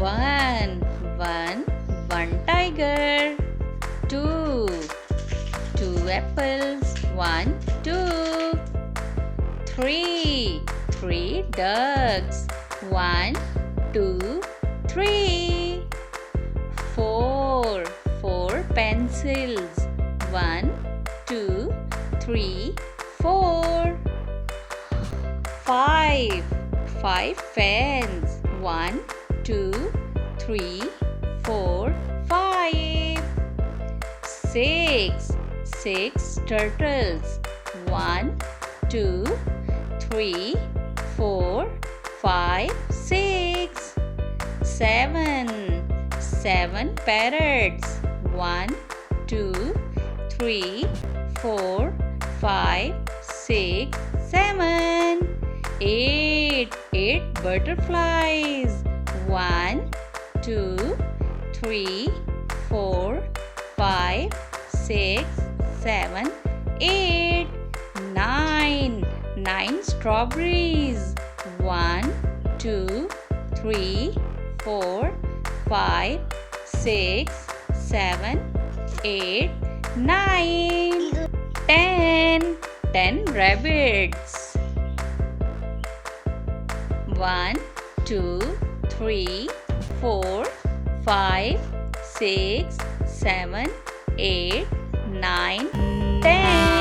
One, one tiger. Two, two apples. One, two. Three, three ducks. One, two, three. Four, four pencils. One, two, three, four. Five, five fans. One, two, three, four, five. Six, six turtles. One, two, three, four, five, six. Seven, seven parrots. One, two, three, four, five, six, seven. Eight, eight butterflies. One, two, three, four, five, six, seven, eight. Nine, nine strawberries. One, two, three, four, five, six, seven, eight, nine. 10, 10 rabbits. One, two, three, four, five, six, seven, eight, nine, 10.